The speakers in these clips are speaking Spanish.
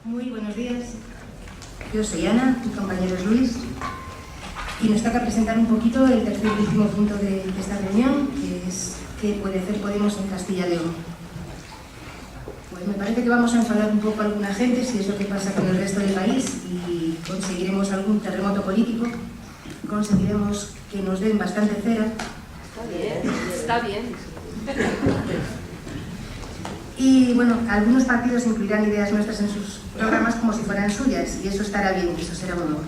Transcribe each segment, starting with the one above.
Muy buenos días. Yo soy Ana, mi compañero es Luis, y nos toca presentar un poquito el tercer y último punto de esta reunión, que es ¿qué puede hacer Podemos en Castilla y León? Pues me parece que vamos a enfadar un poco a alguna gente, si es lo que pasa con el resto del país, y conseguiremos algún terremoto político, conseguiremos que nos den bastante cera. Está bien. Y bueno, algunos partidos incluirán ideas nuestras en sus programas como si fueran suyas, y eso estará bien, eso será bueno.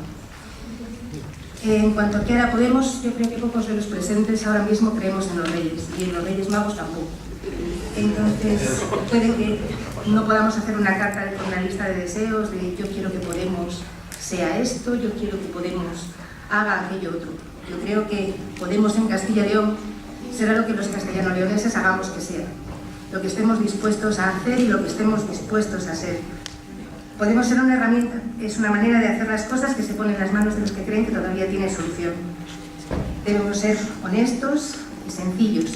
En cuanto a qué hará Podemos, yo creo que pocos de los presentes ahora mismo creemos en los Reyes, y en los Reyes Magos tampoco. Entonces, puede que no podamos hacer una carta con una lista de deseos de yo quiero que Podemos sea esto, yo quiero que Podemos haga aquello otro. Yo creo que Podemos en Castilla y León será lo que los castellano-leoneses hagamos que sea, lo que estemos dispuestos a hacer y lo que estemos dispuestos a ser. Podemos ser una herramienta, es una manera de hacer las cosas que se pone en las manos de los que creen que todavía tiene solución. Debemos ser honestos y sencillos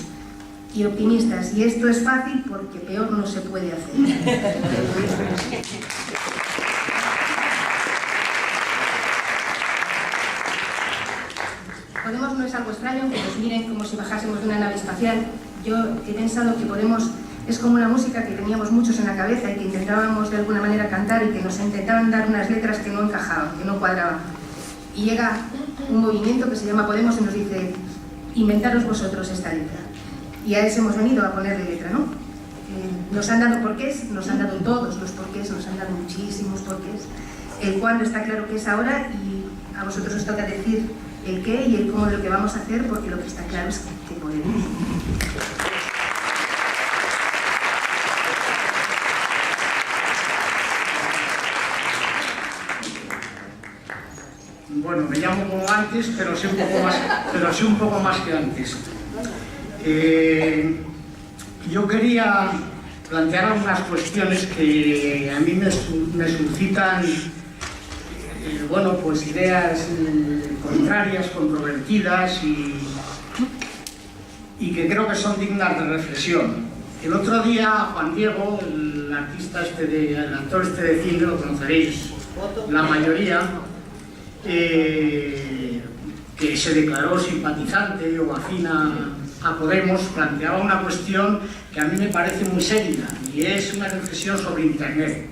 y optimistas, y esto es fácil porque peor no se puede hacer. Podemos no es algo extraño, que nos miren como si bajásemos de una nave espacial. Yo he pensado que Podemos es como una música que teníamos muchos en la cabeza y que intentábamos de alguna manera cantar y que nos intentaban dar unas letras que no encajaban, que no cuadraban. Y llega un movimiento que se llama Podemos y nos dice, inventaros vosotros esta letra. Y a eso hemos venido, a ponerle letra, ¿no? Nos han dado porqués, nos han dado todos los porqués, nos han dado muchísimos porqués. El cuándo está claro que es ahora y a vosotros os toca decir el qué y el cómo de lo que vamos a hacer, porque lo que está claro es que podemos. Bueno, me llamo como antes, pero sé un poco más que antes. Yo quería plantear algunas cuestiones que a mí me suscitan bueno, pues ideas contrarias, controvertidas y que creo que son dignas de reflexión. El otro día Juan Diego, el actor de cine, lo conoceréis la mayoría, que se declaró simpatizante o afín a Podemos, planteaba una cuestión que a mí me parece muy seria, y es una reflexión sobre Internet.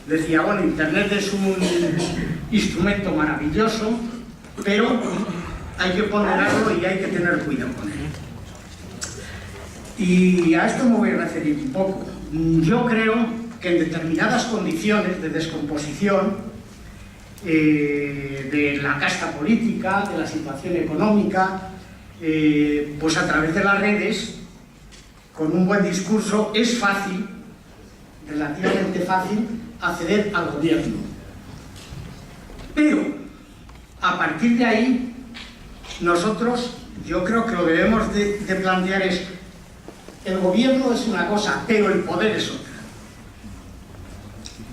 Decía, bueno, Internet es un instrumento maravilloso, pero hay que ponderarlo y hay que tener cuidado con él. Y a esto me voy a referir un poco. Yo creo que en determinadas condiciones de descomposición de la casta política, de la situación económica, pues a través de las redes, con un buen discurso, es fácil, relativamente fácil, acceder al gobierno. Pero, a partir de ahí, nosotros, yo creo que lo que debemos de plantear es, el gobierno es una cosa, pero el poder es otra.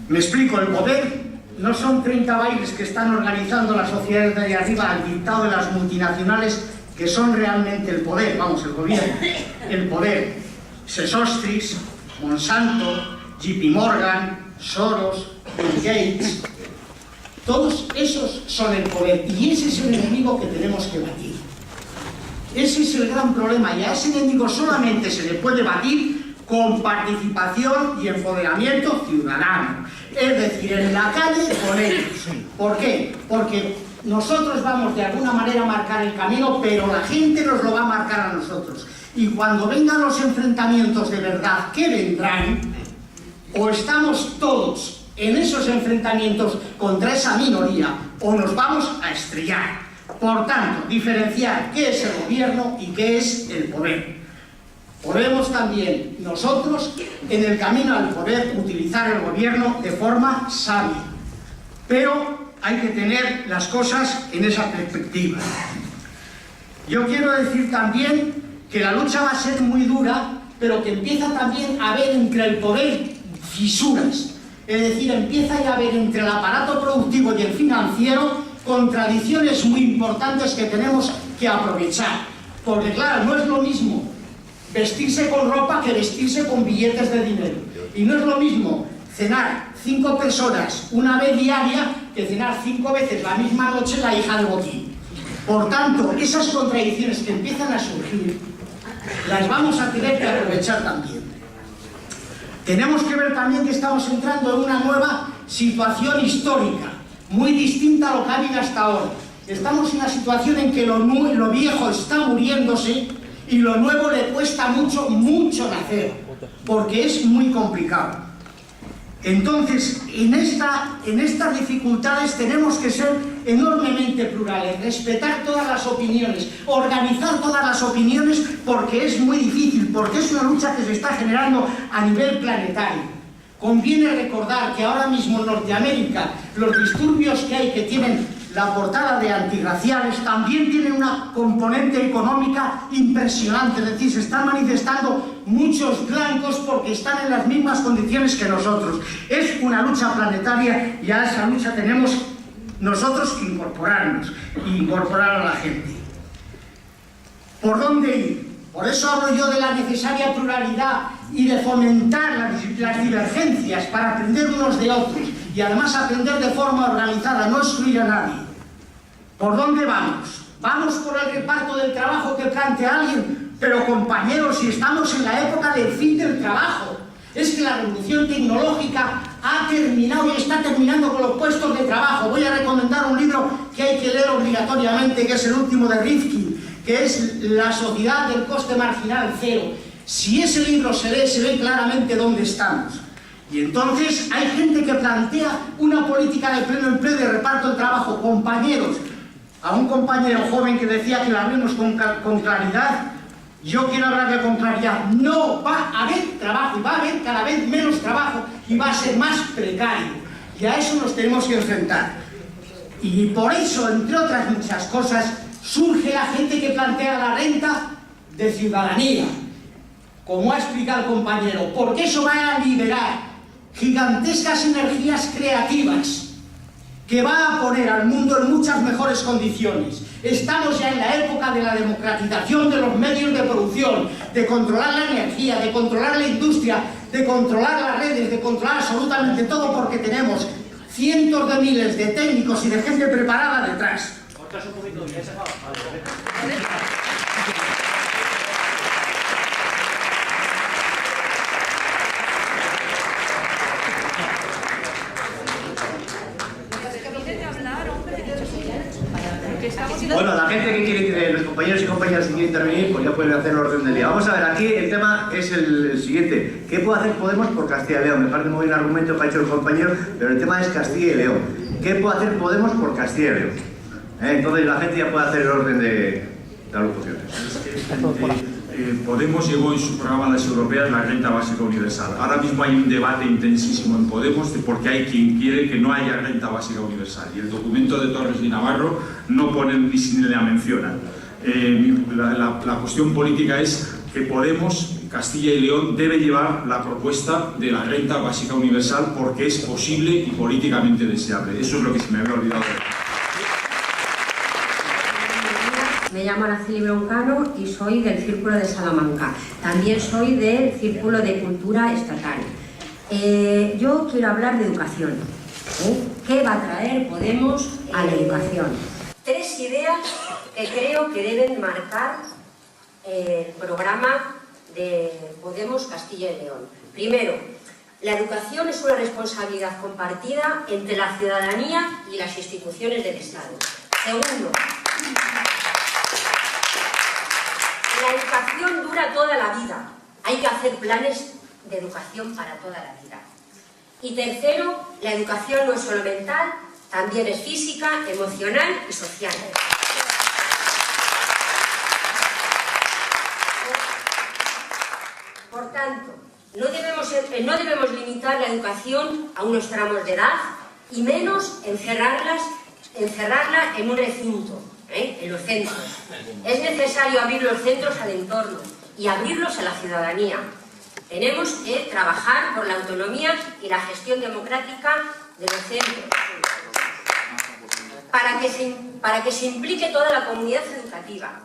Me explico, el poder no son 30 bailes que están organizando las sociedades de ahí arriba al dictado de las multinacionales que son realmente el poder, vamos, el gobierno. El poder, Sesostris, Monsanto, JP Morgan, Soros, Bill Gates, todos esos son el poder y ese es el enemigo que tenemos que batir. Ese es el gran problema y a ese enemigo solamente se le puede batir con participación y empoderamiento ciudadano. Es decir, en la calle con ellos. ¿Por qué? Porque nosotros vamos de alguna manera a marcar el camino, pero la gente nos lo va a marcar a nosotros. Y cuando vengan los enfrentamientos de verdad, que vendrán, o estamos todos en esos enfrentamientos contra esa minoría, o nos vamos a estrellar. Por tanto, diferenciar qué es el gobierno y qué es el poder. Podemos también nosotros, en el camino al poder, utilizar el gobierno de forma sabia. Pero hay que tener las cosas en esa perspectiva. Yo quiero decir también que la lucha va a ser muy dura, pero que empieza también a haber entre el poder fisuras. Es decir, empieza ya a haber entre el aparato productivo y el financiero contradicciones muy importantes que tenemos que aprovechar. Porque claro, no es lo mismo vestirse con ropa que vestirse con billetes de dinero. Y no es lo mismo cenar 5 personas una vez diaria que cenar 5 veces la misma noche la hija de Botín. Por tanto, esas contradicciones que empiezan a surgir las vamos a tener que aprovechar también. Tenemos que ver también que estamos entrando en una nueva situación histórica, muy distinta a lo que ha habido hasta ahora. Estamos en una situación en que lo viejo está muriéndose y lo nuevo le cuesta mucho nacer, porque es muy complicado. Entonces, en estas dificultades tenemos que ser enormemente plurales, respetar todas las opiniones, organizar todas las opiniones, porque es muy difícil, porque es una lucha que se está generando a nivel planetario. Conviene recordar que ahora mismo en Norteamérica los disturbios que hay, que tienen la portada de antirraciales, también tienen una componente económica impresionante, es decir, se están manifestando muchos blancos porque están en las mismas condiciones que nosotros. Es una lucha planetaria y a esa lucha tenemos nosotros que incorporarnos e incorporar a la gente. ¿Por dónde ir? Por eso hablo yo de la necesaria pluralidad y de fomentar las divergencias para aprender unos de otros y además aprender de forma organizada, no excluir a nadie. ¿Por dónde vamos? ¿Vamos por el reparto del trabajo que plantea alguien? Pero compañeros, si estamos en la época del fin del trabajo, es que la revolución tecnológica ha terminado y está terminando con los puestos de trabajo. Voy a recomendar un libro que hay que leer obligatoriamente, que es el último de Rifkin, que es La sociedad del coste marginal cero. Si ese libro se lee, se ve claramente dónde estamos. Y entonces hay gente que plantea una política de pleno empleo y de reparto del trabajo. Compañeros, a un compañero joven que decía que la hablemos con claridad, yo quiero hablarle con claridad. No va a haber trabajo, y va a haber cada vez menos trabajo, y va a ser más precario. Y a eso nos tenemos que enfrentar. Y por eso, entre otras muchas cosas, surge la gente que plantea la renta de ciudadanía, como ha explicado el compañero, porque eso va a liberar gigantescas energías creativas que va a poner al mundo en muchas mejores condiciones. Estamos ya en la época de la democratización de los medios de producción, de controlar la energía, de controlar la industria, de controlar las redes, de controlar absolutamente todo, porque tenemos cientos de miles de técnicos y de gente preparada detrás. Bueno, la gente que quiere, los compañeros y compañeras que quieren intervenir, pues ya pueden hacer el orden del día. Vamos a ver, aquí el tema es el siguiente. ¿Qué puede hacer Podemos por Castilla y León? Me parece muy buen argumento que ha hecho el compañero, pero el tema es Castilla y León. ¿Qué puede hacer Podemos por Castilla y León? Entonces la gente ya puede hacer el orden de alocuciones. Podemos llevó en su programa a las europeas la renta básica universal. Ahora mismo hay un debate intensísimo en Podemos porque hay quien quiere que no haya renta básica universal, y el documento de Torres y Navarro no ponen ni la mencionan. La cuestión política es que Podemos, Castilla y León, debe llevar la propuesta de la renta básica universal porque es posible y políticamente deseable. Eso es lo que se me había olvidado de... Me llamo Araceli Broncano y soy del Círculo de Salamanca. También soy del Círculo de Cultura Estatal. Yo quiero hablar de educación. ¿Qué va a traer Podemos a la educación? 3 ideas que creo que deben marcar el programa de Podemos Castilla y León. Primero, la educación es una responsabilidad compartida entre la ciudadanía y las instituciones del Estado. Segundo, la educación dura toda la vida. Hay que hacer planes de educación para toda la vida. Y tercero, la educación no es solo mental, también es física, emocional y social. Por tanto, no debemos limitar la educación a unos tramos de edad y menos encerrarla en un recinto. En los centros. Es necesario abrir los centros al entorno y abrirlos a la ciudadanía. Tenemos que trabajar por la autonomía y la gestión democrática de los centros, para que se implique toda la comunidad educativa.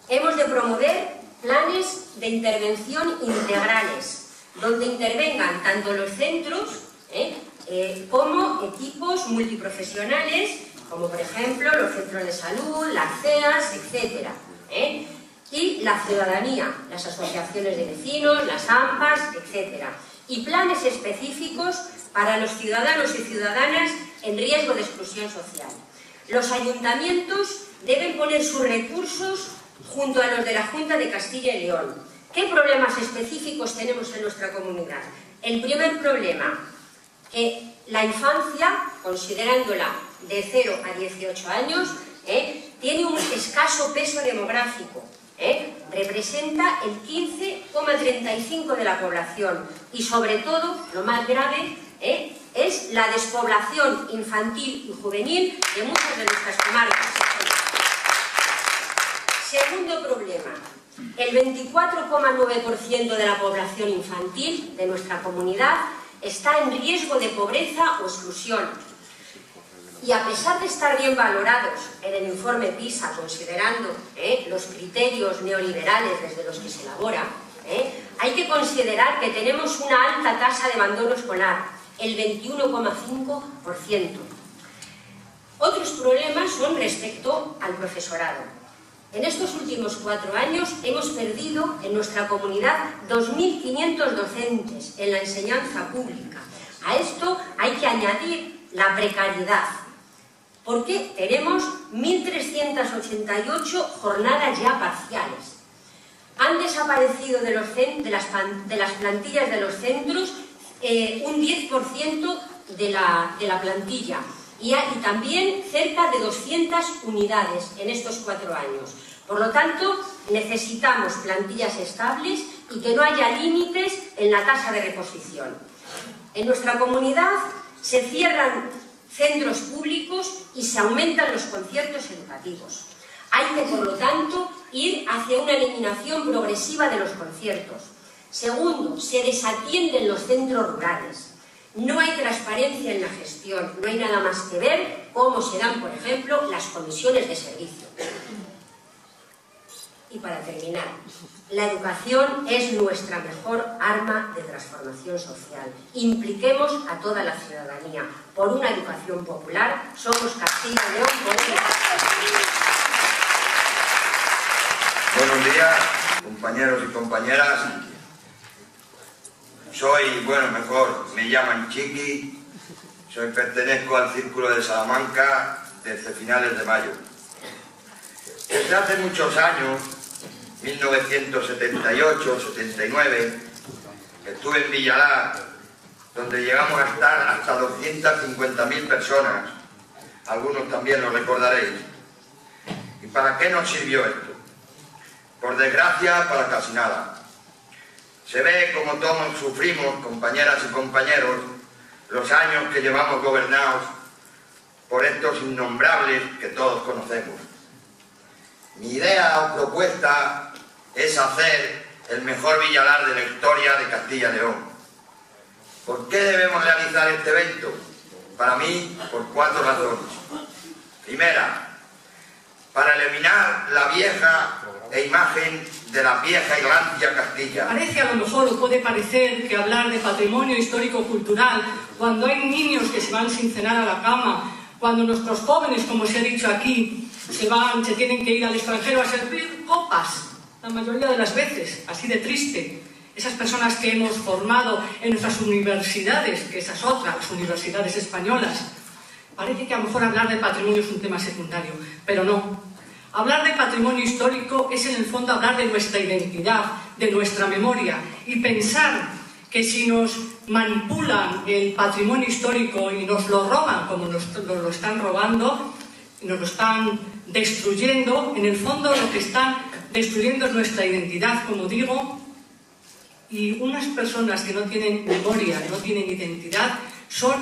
Hemos de promover planes de intervención integrales, donde intervengan tanto los centros como equipos multiprofesionales, como por ejemplo los centros de salud, las CEAS, etc. Y la ciudadanía, las asociaciones de vecinos, las AMPAs, etc. Y planes específicos para los ciudadanos y ciudadanas en riesgo de exclusión social. Los ayuntamientos deben poner sus recursos junto a los de la Junta de Castilla y León. ¿Qué problemas específicos tenemos en nuestra comunidad? El primer problema, que la infancia, considerándola de 0 a 18 años, tiene un escaso peso demográfico. Representa el 15,35% de la población y sobre todo, lo más grave, es la despoblación infantil y juvenil de muchas de nuestras comarcas. Segundo problema, el 24,9% de la población infantil de nuestra comunidad está en riesgo de pobreza o exclusión. Y a pesar de estar bien valorados en el informe PISA, considerando los criterios neoliberales desde los que se elabora, hay que considerar que tenemos una alta tasa de abandono escolar, el 21,5%. Otros problemas son respecto al profesorado. En estos últimos 4 años hemos perdido en nuestra comunidad 2.500 docentes en la enseñanza pública. A esto hay que añadir la precariedad, porque tenemos 1.388 jornadas ya parciales. Han desaparecido de las plantillas de los centros un 10% de la plantilla y también cerca de 200 unidades en estos 4 años. Por lo tanto, necesitamos plantillas estables y que no haya límites en la tasa de reposición. En nuestra comunidad se cierran centros públicos y se aumentan los conciertos educativos. Hay que, por lo tanto, ir hacia una eliminación progresiva de los conciertos. Segundo, se desatienden los centros rurales. No hay transparencia en la gestión, no hay nada más que ver cómo se dan, por ejemplo, las comisiones de servicio. Y para terminar, la educación es nuestra mejor arma de transformación social. Impliquemos a toda la ciudadanía por una educación popular. Somos Castilla y León por una Buenos días, compañeros y compañeras. Me llaman Chiqui, pertenezco al Círculo de Salamanca desde finales de mayo. Desde hace muchos años, 1978-79, estuve en Villalar, donde llegamos a estar hasta 250.000 personas. Algunos también lo recordaréis. ¿Y para qué nos sirvió esto? Por desgracia, para casi nada. Se ve como todos sufrimos, compañeras y compañeros, los años que llevamos gobernados por estos innombrables que todos conocemos. Mi idea o propuesta es hacer el mejor Villalar de la historia de Castilla y León. ¿Por qué debemos realizar este evento? Para mí, por 4 razones. Primera, para eliminar la vieja imagen de la vieja y rancia Castilla. Parece, a lo mejor, o puede parecer, que hablar de patrimonio histórico-cultural, cuando hay niños que se van sin cenar a la cama, cuando nuestros jóvenes, como se ha dicho aquí, se tienen que ir al extranjero a servir copas, la mayoría de las veces, así de triste. Esas personas que hemos formado en nuestras universidades, que esas otras, las universidades españolas, parece que a lo mejor hablar de patrimonio es un tema secundario, pero no. Hablar de patrimonio histórico es en el fondo hablar de nuestra identidad, de nuestra memoria, y pensar que si nos manipulan el patrimonio histórico y nos lo roban como nos lo están robando, nos lo están destruyendo, en el fondo lo que están destruyendo es nuestra identidad, como digo, y unas personas que no tienen memoria, que no tienen identidad, son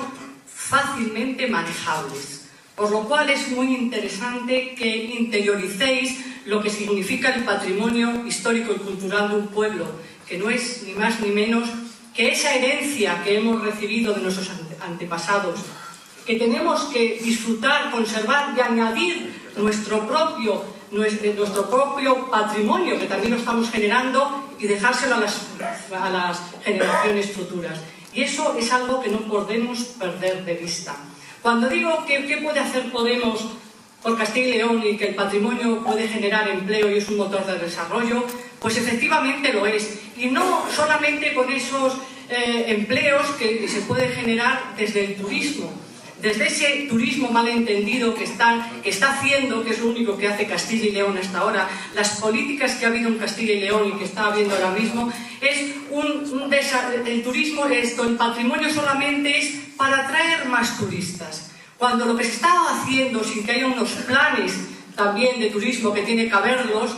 fácilmente manejables. Por lo cual es muy interesante que interioricéis lo que significa el patrimonio histórico y cultural de un pueblo, que no es ni más ni menos que esa herencia que hemos recibido de nuestros antepasados, que tenemos que disfrutar, conservar y añadir nuestro propio patrimonio, que también lo estamos generando, y dejárselo a las a las generaciones futuras. Y eso es algo que no podemos perder de vista. Cuando digo que qué puede hacer Podemos por Castilla y León y que el patrimonio puede generar empleo y es un motor de desarrollo, pues efectivamente lo es. Y no solamente con esos empleos que se puede generar desde el turismo, desde ese turismo malentendido que está haciendo, que es lo único que hace Castilla y León hasta ahora, las políticas que ha habido en Castilla y León y que está habiendo ahora mismo, es el turismo, el patrimonio solamente es para atraer más turistas. Cuando lo que se está haciendo, sin que haya unos planes también de turismo que tiene que haberlos,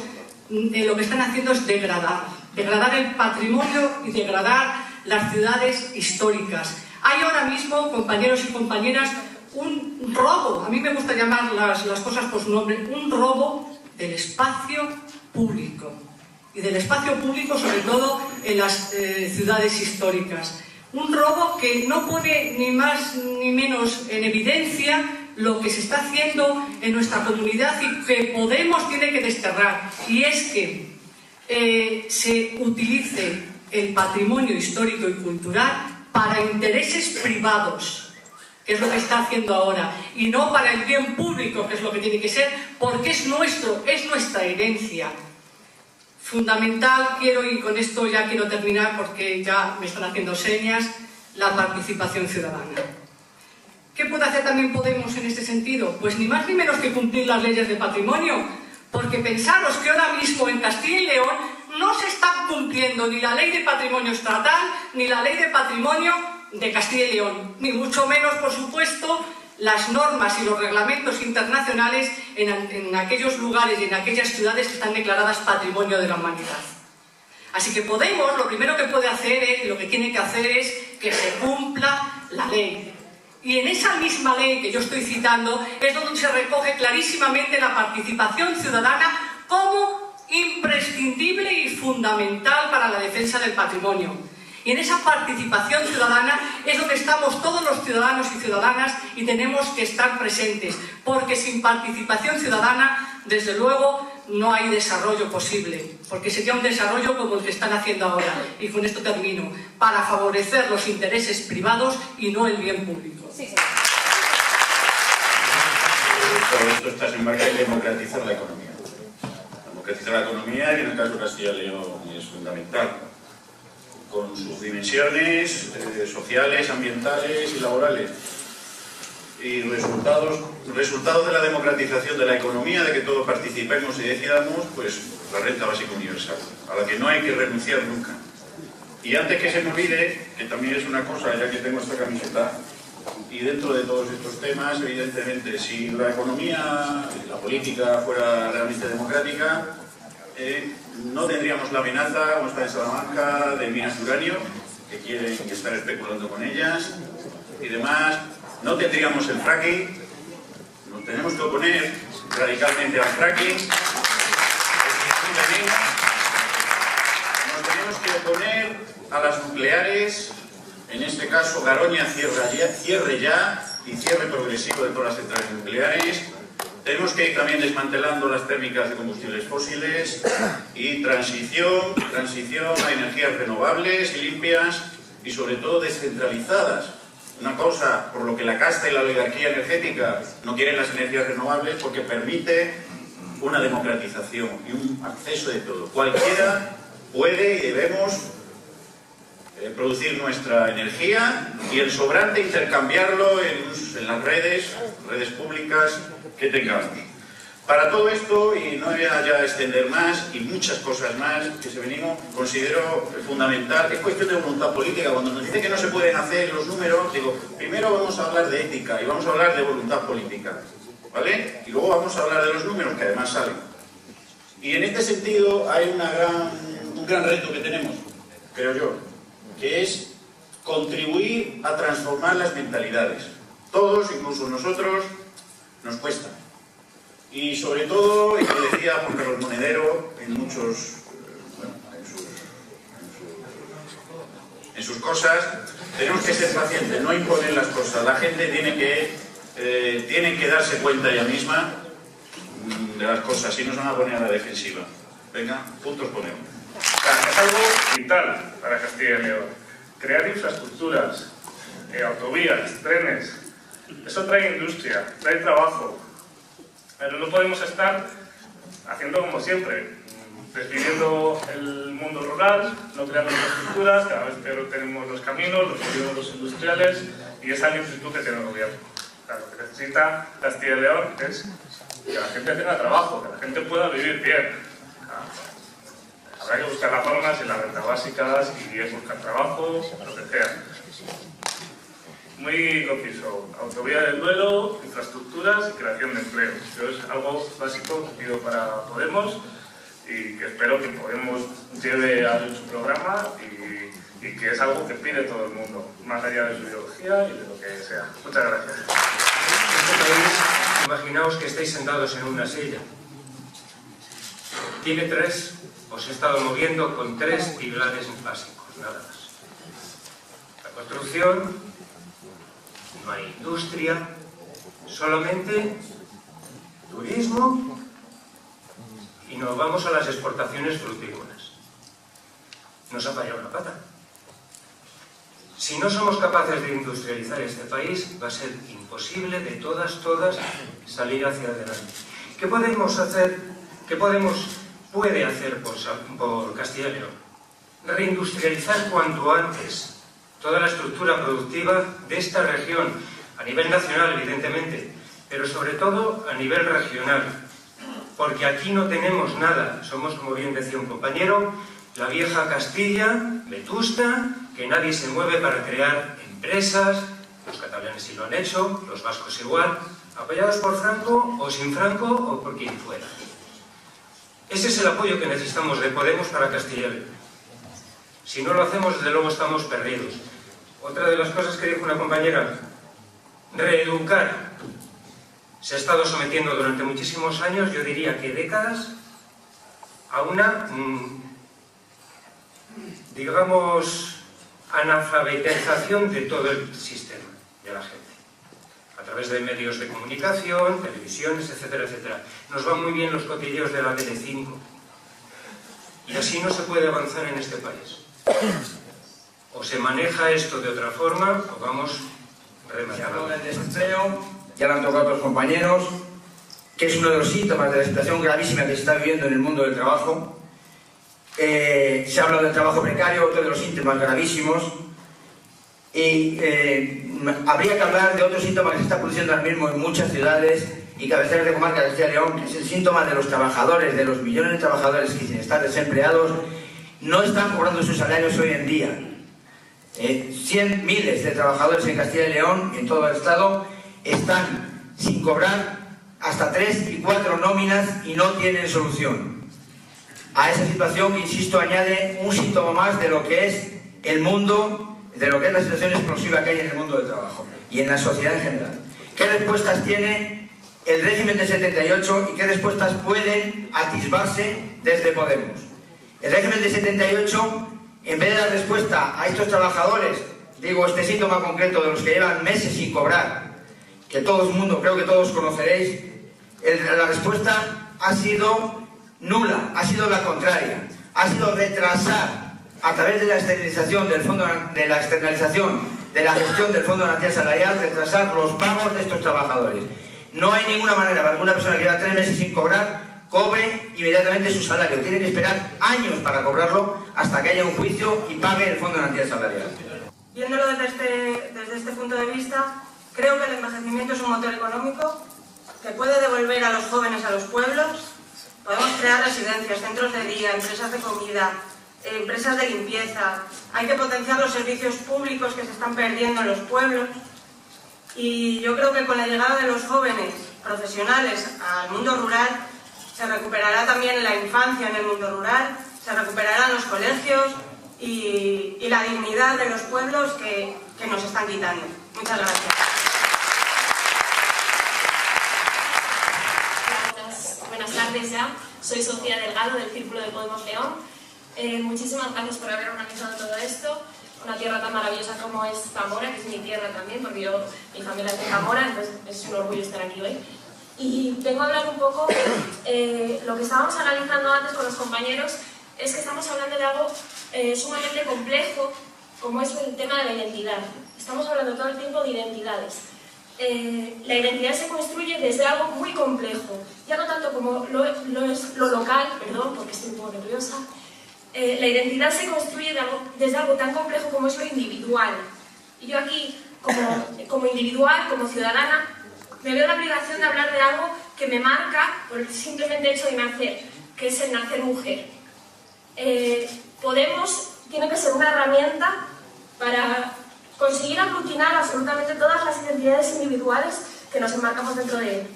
lo que están haciendo es degradar el patrimonio y degradar las ciudades históricas. Hay ahora mismo, compañeros y compañeras, un robo, a mí me gusta llamar las cosas por su nombre, un robo del espacio público. Y del espacio público, sobre todo en las ciudades históricas. Un robo que no pone ni más ni menos en evidencia lo que se está haciendo en nuestra comunidad y que Podemos tiene que desterrar. Y es que se utilice el patrimonio histórico y cultural para intereses privados, que es lo que está haciendo ahora, y no para el bien público, que es lo que tiene que ser, porque es nuestra herencia. Fundamental, y con esto ya quiero terminar porque ya me están haciendo señas, la participación ciudadana. ¿Qué puede hacer también Podemos en este sentido? Pues ni más ni menos que cumplir las leyes de patrimonio, porque pensaros que ahora mismo en Castilla y León no se está cumpliendo ni la ley de patrimonio estatal ni la ley de patrimonio de Castilla y León, ni mucho menos, por supuesto, las normas y los reglamentos internacionales en aquellos lugares y en aquellas ciudades que están declaradas Patrimonio de la Humanidad. Así que Podemos lo primero que puede hacer, lo que tiene que hacer es que se cumpla la ley. Y en esa misma ley que yo estoy citando es donde se recoge clarísimamente la participación ciudadana como imprescindible y fundamental para la defensa del patrimonio. Y en esa participación ciudadana es donde estamos todos los ciudadanos y ciudadanas y tenemos que estar presentes, porque sin participación ciudadana, desde luego, no hay desarrollo posible, porque sería un desarrollo como el que están haciendo ahora, y con esto termino, para favorecer los intereses privados y no el bien público. Todo esto está en marca de democratizar la economía. Democratizar la economía, y en el caso de Castilla y León es fundamental, con sus dimensiones sociales, ambientales y laborales. Y resultados de la democratización de la economía, de que todos participemos y decidamos, pues la renta básica universal, a la que no hay que renunciar nunca. Y antes que se me olvide, que también es una cosa, ya que tengo esta camiseta, y dentro de todos estos temas, evidentemente, si la economía, la política fuera realmente democrática, no tendríamos la amenaza, como está en Salamanca, de minas de uranio, que quieren estar especulando con ellas, y demás. No tendríamos el fracking, nos tenemos que oponer radicalmente al fracking, nos tenemos que oponer a las nucleares, en este caso Garoña cierre ya y cierre progresivo de todas las centrales nucleares. Tenemos que ir también desmantelando las térmicas de combustibles fósiles y transición a energías renovables y limpias y sobre todo descentralizadas. Una cosa por lo que la casta y la oligarquía energética no quieren las energías renovables, porque permite una democratización y un acceso de todo. Cualquiera puede y debemos producir nuestra energía y el sobrante intercambiarlo en las redes públicas que tengamos. Para todo esto, y no voy a ya extender más, y muchas cosas más que se venimos, considero fundamental, es cuestión de voluntad política. Cuando nos dice que no se pueden hacer los números, digo, primero vamos a hablar de ética y vamos a hablar de voluntad política, ¿vale? Y luego vamos a hablar de los números, que además salen. Y en este sentido hay un gran reto que tenemos, creo yo, que es contribuir a transformar las mentalidades. Todos, incluso nosotros, nos cuesta. Y sobre todo, y lo decía Juan Carlos Monedero en sus cosas, tenemos que ser pacientes, no imponer las cosas. La gente tiene que darse cuenta ella misma de las cosas y no se van a poner a la defensiva. Venga, puntos ponemos. sea, es algo vital para Castilla y León. Crear infraestructuras, autovías, trenes, eso trae industria, trae trabajo. Pero no podemos estar haciendo como siempre, desviviendo el mundo rural, no creando infraestructuras, cada vez peor tenemos los caminos, los polígonos industriales, y esa es la inquietud que tiene el gobierno. O sea, lo que necesita Castilla y León es que la gente tenga trabajo, que la gente pueda vivir bien. Habrá que buscar las formas y las rentas básicas, y es buscar trabajo, lo que sea. Muy conciso, autovía del Duero, infraestructuras y creación de empleo. Eso es algo básico que pido para Podemos y que espero que Podemos lleve a su programa y que es algo que pide todo el mundo, más allá de su ideología y de lo que sea. Muchas gracias. En este país, imaginaos que estáis sentados en una silla. Tiene tres, os he estado moviendo con tres pilares básicos, nada más. La construcción, no hay industria, solamente turismo y nos vamos a las exportaciones frutícolas. Nos ha fallado una pata. Si no somos capaces de industrializar este país, va a ser imposible de todas salir hacia adelante. ¿Qué podemos hacer? ¿Qué puede hacer por Castilla y León? Reindustrializar cuanto antes toda la estructura productiva de esta región, a nivel nacional, evidentemente, pero sobre todo a nivel regional, porque aquí no tenemos nada, somos, como bien decía un compañero, la vieja Castilla, vetusta, que nadie se mueve para crear empresas, los catalanes sí lo han hecho, los vascos igual, apoyados por Franco o sin Franco o por quien fuera. Ese es el apoyo que necesitamos de Podemos para Castilla y León. Si no lo hacemos, desde luego estamos perdidos. Otra de las cosas que dijo una compañera, reeducar. Se ha estado sometiendo durante muchísimos años, yo diría que décadas, a una, digamos, analfabetización de todo el sistema, de la gente. A través de medios de comunicación, televisiones, etcétera, etcétera. Nos van muy bien los cotilleos de la Tele5. Y así no se puede avanzar en este país. O se maneja esto de otra forma, o vamos rematando. Se habla del desempleo, ya lo han tocado otros compañeros, que es uno de los síntomas de la situación gravísima que se está viviendo en el mundo del trabajo. Se habla del trabajo precario, otro de los síntomas gravísimos. Y habría que hablar de otro síntoma que se está produciendo ahora mismo en muchas ciudades y cabeceras de comarca de Castilla y León, que es el síntoma de los trabajadores, de los millones de trabajadores que sin estar desempleados no están cobrando sus salarios hoy en día. Miles de trabajadores en Castilla y León, en todo el estado, están sin cobrar hasta 3 y 4 nóminas y no tienen solución. A esa situación, que insisto, añade un síntoma más de lo que es el mundo, de lo que es la situación explosiva que hay en el mundo del trabajo y en la sociedad en general. ¿Qué respuestas tiene el régimen de 78 y qué respuestas pueden atisbarse desde Podemos? El régimen de 78, en vez de dar respuesta a estos trabajadores, digo este síntoma concreto de los que llevan meses sin cobrar, que todo el mundo, creo que todos conoceréis, la respuesta ha sido nula, ha sido la contraria, ha sido retrasar a través de la externalización del fondo, de la gestión del Fondo de Garantía Salarial, retrasar los pagos de estos trabajadores. No hay ninguna manera para que una persona que lleva 3 meses sin cobrar cobre inmediatamente su salario. Tiene que esperar años para cobrarlo hasta que haya un juicio y pague el Fondo de Garantía Salarial. Viéndolo desde este punto de vista, creo que el envejecimiento es un motor económico que puede devolver a los jóvenes a los pueblos. Podemos crear residencias, centros de día, empresas de comida, empresas de limpieza. Hay que potenciar los servicios públicos que se están perdiendo en los pueblos. Y yo creo que con la llegada de los jóvenes profesionales al mundo rural, se recuperará también la infancia en el mundo rural, se recuperarán los colegios y la dignidad de los pueblos que nos están quitando. Muchas gracias. Buenas tardes ya. Soy Sofía Delgado del Círculo de Podemos León. Muchísimas gracias por haber organizado todo esto. Una tierra tan maravillosa como es Zamora, que es mi tierra también, porque mi familia es de Zamora, entonces es un orgullo estar aquí hoy. Y vengo a hablar un poco lo que estábamos analizando antes con los compañeros, es que estamos hablando de algo sumamente complejo, como es el tema de la identidad. Estamos hablando todo el tiempo de identidades. La identidad se construye desde algo muy complejo, ya no tanto como lo es lo local, perdón, porque estoy un poco nerviosa. La identidad se construye desde algo tan complejo como es lo individual. Y yo aquí, como individual, como ciudadana, me veo la obligación de hablar de algo que me marca por el simplemente hecho de nacer, que es el nacer mujer. Podemos tiene que ser una herramienta para conseguir aglutinar absolutamente todas las identidades individuales que nos enmarcamos dentro de él.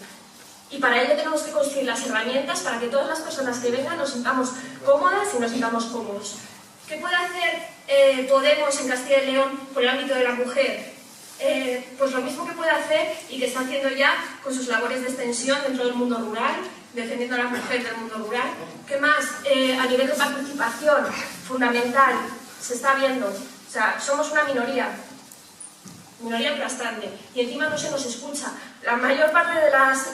Y para ello tenemos que construir las herramientas para que todas las personas que vengan nos sintamos cómodas y nos sintamos cómodos. ¿Qué puede hacer Podemos en Castilla y León por el ámbito de la mujer? Pues lo mismo que puede hacer y que está haciendo ya con sus labores de extensión dentro del mundo rural, defendiendo a la mujer del mundo rural. ¿Qué más? A nivel de participación, fundamental, se está viendo. O sea, somos una minoría aplastante, y encima no se nos escucha. La mayor parte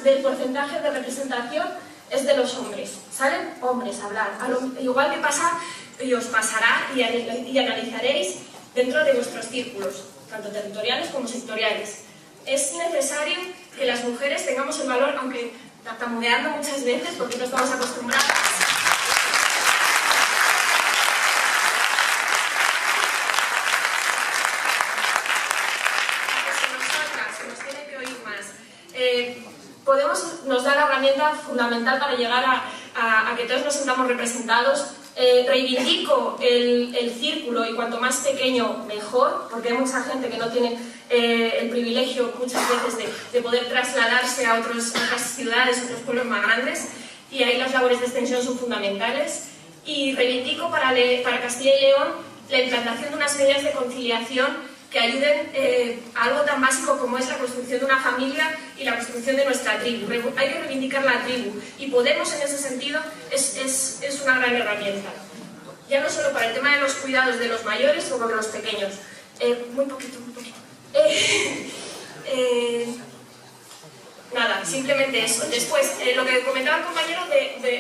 del porcentaje de representación es de los hombres. Salen hombres a hablar. Igual que pasa, y os pasará y analizaréis dentro de vuestros círculos, tanto territoriales como sectoriales. Es necesario que las mujeres tengamos el valor, aunque tartamudeando muchas veces porque no estamos acostumbradas. Se nos tiene que oír más. Podemos nos da la herramienta fundamental para llegar a que todos nos sintamos representados. Reivindico el círculo, y cuanto más pequeño mejor, porque hay mucha gente que no tiene el privilegio muchas veces de poder trasladarse a otras ciudades, otros pueblos más grandes, y ahí las labores de extensión son fundamentales. Y reivindico para Castilla y León la implantación de unas medidas de conciliación que ayuden a algo tan básico como es la construcción de una familia y la construcción de nuestra tribu. Hay que reivindicar la tribu, y Podemos en ese sentido es una gran herramienta. Ya no solo para el tema de los cuidados de los mayores, como de los pequeños. Muy poquito. Nada, simplemente eso. Después, lo que comentaba el compañero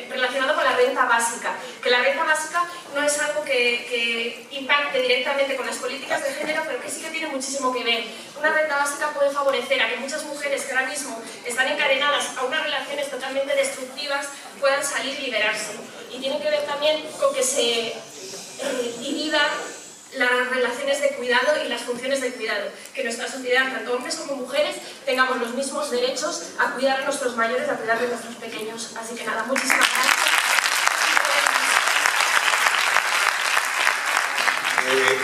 relacionado con la renta básica, que la renta básica no es algo que impacte directamente con las políticas de género, pero que sí que tiene muchísimo que ver. Una renta básica puede favorecer a que muchas mujeres que ahora mismo están encadenadas a unas relaciones totalmente destructivas puedan salir y liberarse. Y tiene que ver también con que se dividan las relaciones de cuidado y las funciones de cuidado, que nuestra sociedad, tanto hombres como mujeres, tengamos los mismos derechos a cuidar a nuestros mayores, a cuidar de nuestros pequeños. Así que nada, muchísimas gracias.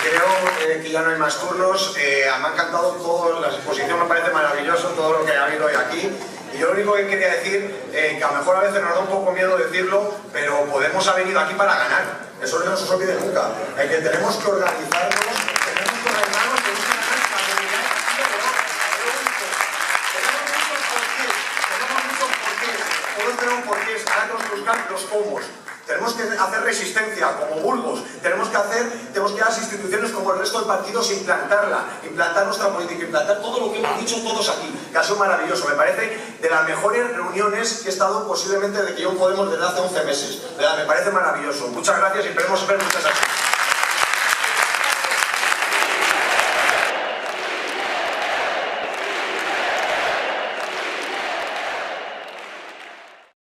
Creo que ya no hay más turnos. Me ha encantado todo, la exposición me parece maravilloso, todo lo que ha habido hoy aquí. Y yo lo único que quería decir, que a lo mejor a veces nos da un poco miedo decirlo, pero Podemos ha venido aquí para ganar. Eso no se nos olvide nunca. Que tenemos que organizarnos, tenemos que ganar la comunidad. Tenemos muchos porqués. Todos tenemos porqués. Ahora tenemos que buscar los cómo. Tenemos que hacer resistencia, como Burgos. Tenemos que las instituciones como el resto de partidos implantar nuestra política, implantar todo lo que hemos dicho todos aquí, que ha sido maravilloso. Me parece de las mejores reuniones que he estado posiblemente de que yo Podemos desde hace 11 meses. ¿Verdad? Me parece maravilloso. Muchas gracias y esperemos ver muchas gracias.